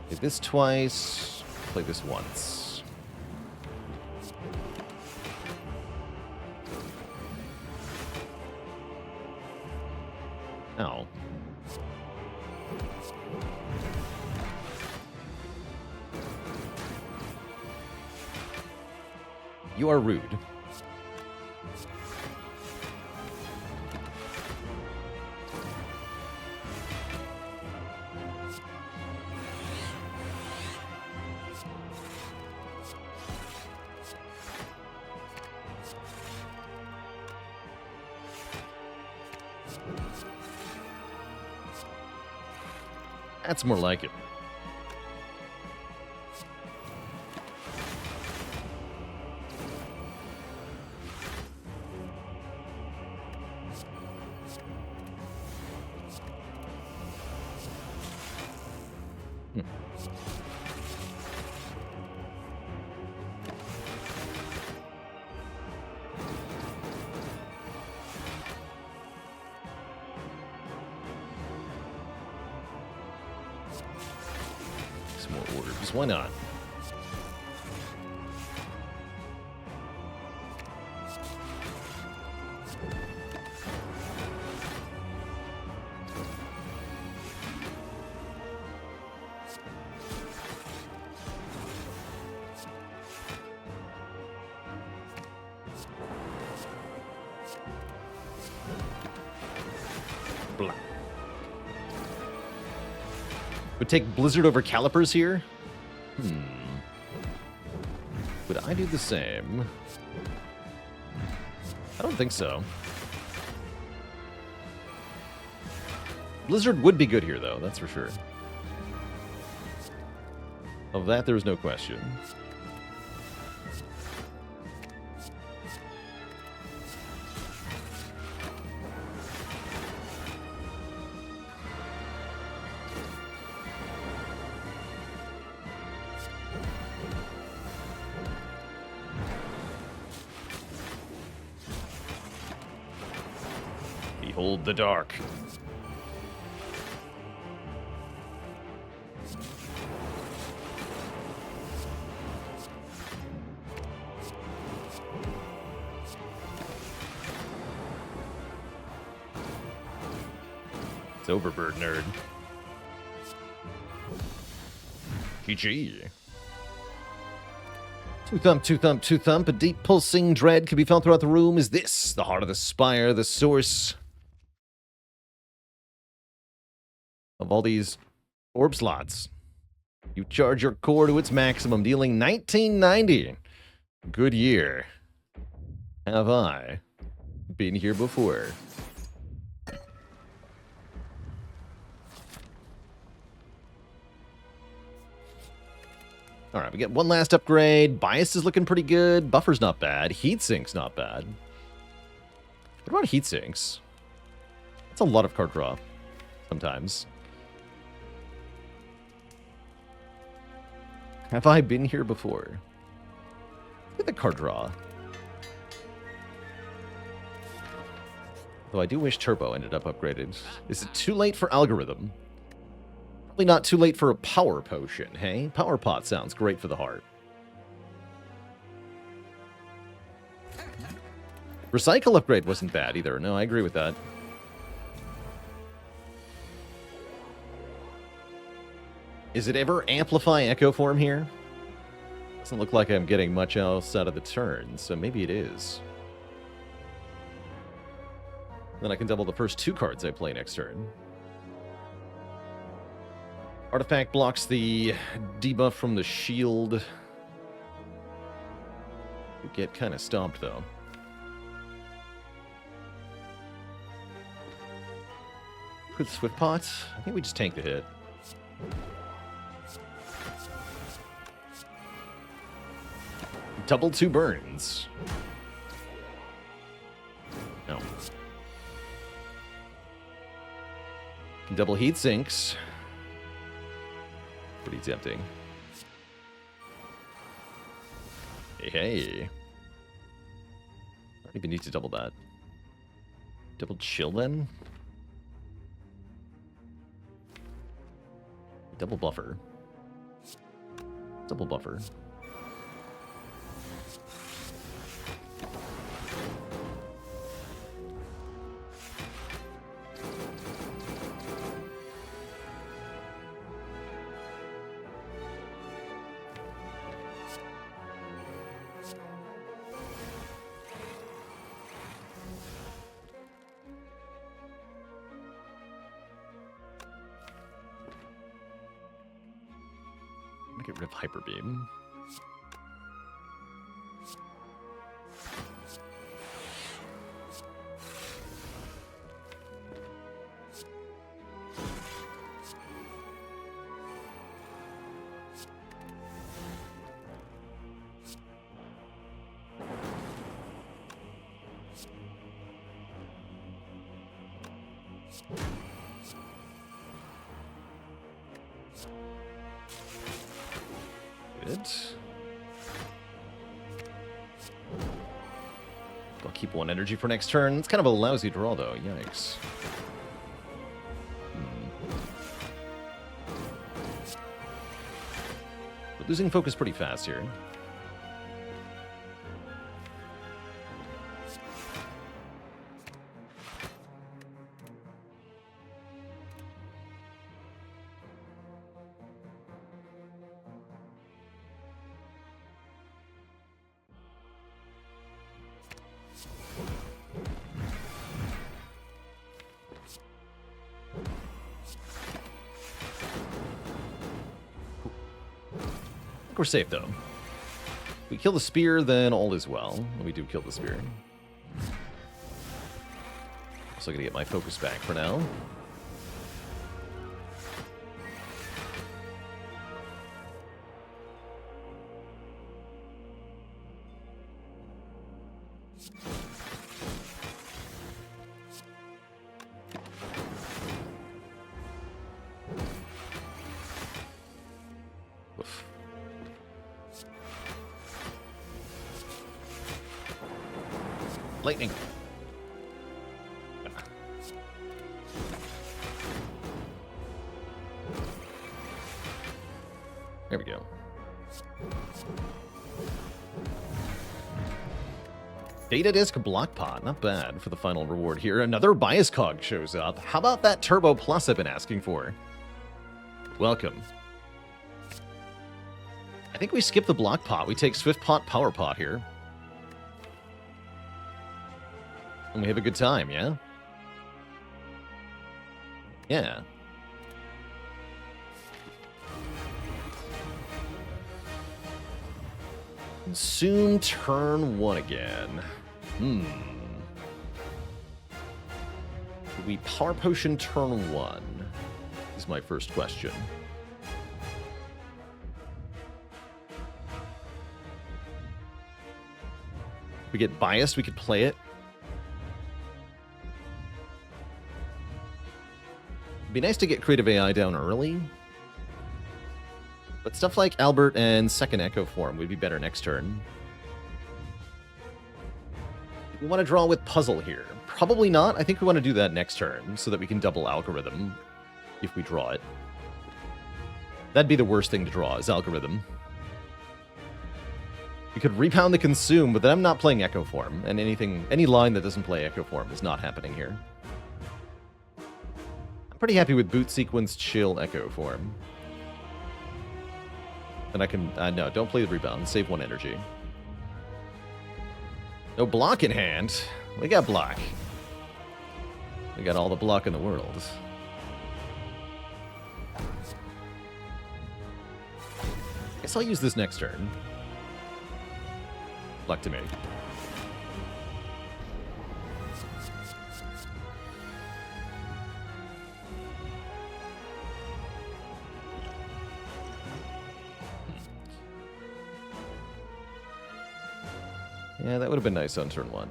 Play this twice. Play this once. Ow. You are rude. That's more like it. Some more Orbs. Why not? Blah. Would take Blizzard over Calipers here? Would I do the same? I don't think so. Blizzard would be good here, though, that's for sure. Of that, there's no question. Behold the dark. It's over, bird nerd. GG. Two thump, two thump, two thump. A deep pulsing dread can be felt throughout the room. Is this the heart of the spire, the source of all these orb slots? You charge your core to its maximum, dealing 1990. Good year. Have I been here before? All right, we get one last upgrade. Bias is looking pretty good. Buffer's not bad. Heatsink's not bad. What about heatsinks? That's a lot of card draw sometimes. Have I been here before? Look at the card draw. Though I do wish Turbo ended up upgraded. Is it too late for Algorithm? Probably not too late for a Power Potion, hey? Power Pot sounds great for the heart. Recycle upgrade wasn't bad either. No, I agree with that. Is it ever Amplify Echo Form here? Doesn't look like I'm getting much else out of the turn, so maybe it is. Then I can double the first 2 cards I play next turn. Artifact blocks the debuff from the shield. You get kind of stomped, though. With Swift Pot, I think we just tank the hit. Double 2 burns. No. Double heat sinks. Pretty tempting. Hey, hey. I don't even need to double that. Double chill then? Double buffer. Double buffer. Get rid of Hyper Beam. I'll keep 1 energy for next turn. It's kind of a lousy draw, though. Yikes. We're losing focus pretty fast here. We're safe, though. We kill the spear, then all is well. We do kill the spear. Also gonna get my focus back for now. Oof. Lightning. There we go. Data Disc Block Pot, not bad for the final reward here. Another Bias Cog shows up. How about that Turbo Plus I've been asking for? Welcome. I think we skip the Block Pot. We take Swift Pot, Power Pot here. And we have a good time, yeah? Yeah. Consume turn 1 again. Do we Power Potion turn 1? Is my first question. If we get biased, we could play it. It'd be nice to get Creative AI down early. But stuff like Albert and Second Echo Form would be better next turn. We want to draw with Puzzle here. Probably not. I think we want to do that next turn so that we can double Algorithm if we draw it. That'd be the worst thing to draw, is Algorithm. We could repound the Consume, but then I'm not playing Echo Form, and any line that doesn't play Echo Form is not happening here. I'm pretty happy with Boot Sequence, Chill, Echo Form. And I can... no, don't play the Rebound. Save 1 energy. No block in hand. We got block. We got all the block in the world. Guess I'll use this next turn. Luck to me. Yeah, that would have been nice on turn 1.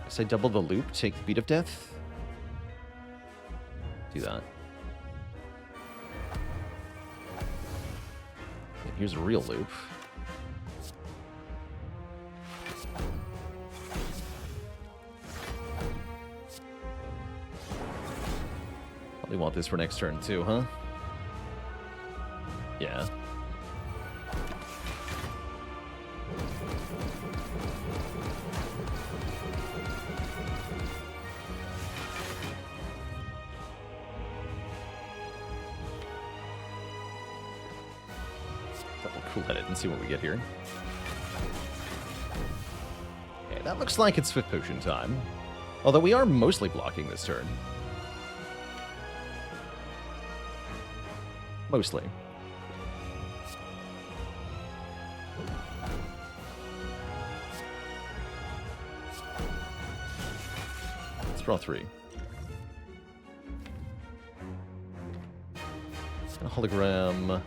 Guess I double the loop, take Beat of Death. Do that. Here's a real loop. Probably want this for next turn too, huh? Yeah. Double cool-headed and see what we get here. Okay, that looks like it's Swift Potion time. Although we are mostly blocking this turn. Mostly. Let's draw 3. A hologram.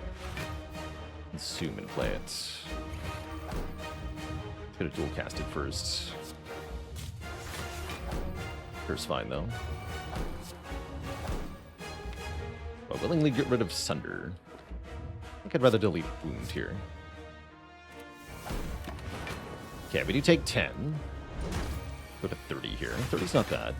Consume and play it. Could have dual casted first. Sure's fine though. But willingly get rid of Sunder. I think I'd rather delete Wound here. Okay, we do take 10. Go to 30 here. 30's not bad.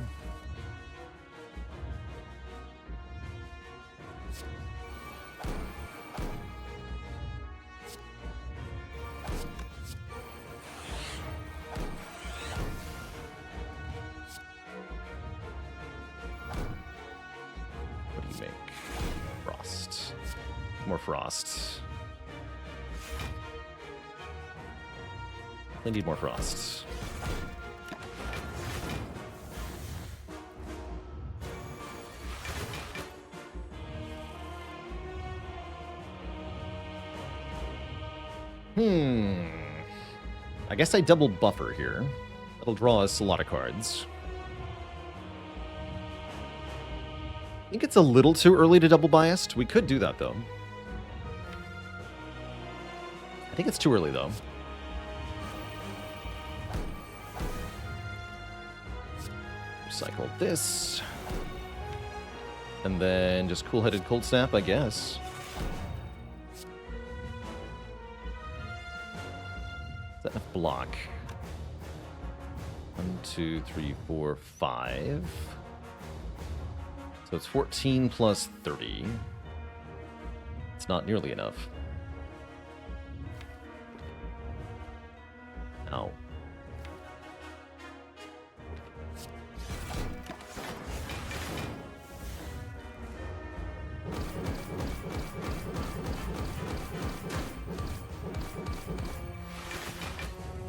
What do you make? Frost. More Frost. I need more Frost. I guess I double buffer here. That'll draw us a lot of cards. I think it's a little too early to double biased. We could do that, though. I think it's too early, though. Recycle this. And then just cool-headed Cold Snap, I guess. Is that enough block? 1, 2, 3, 4, 5. So it's 14 plus 30. It's not nearly enough. Ow.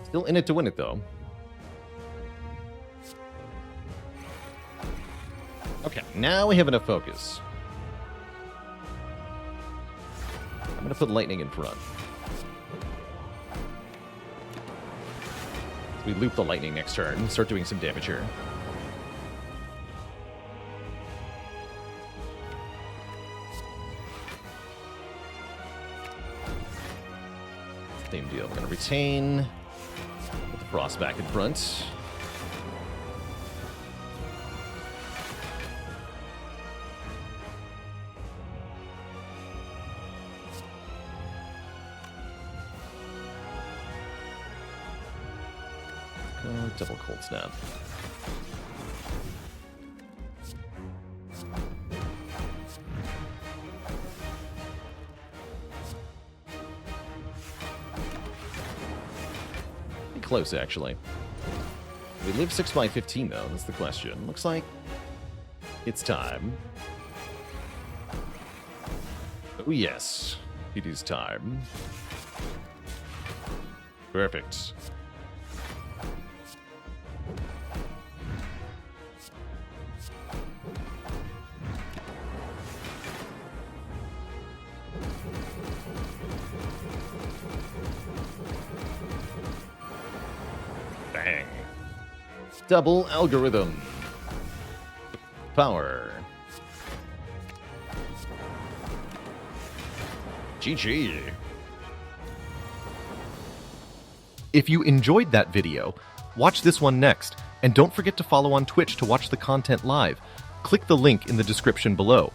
Still in it to win it, though. Okay, now we have enough focus. I'm going to put lightning in front. We loop the lightning next turn, start doing some damage here. Same deal. We're going to retain. Put the frost back in front. Double cold snap. Pretty close, actually. We live 6 by 15, though. That's the question. Looks like it's time. Oh, yes. It is time. Perfect. Bang. Double algorithm. Power. GG. If you enjoyed that video, watch this one next, and don't forget to follow on Twitch to watch the content live. Click the link in the description below.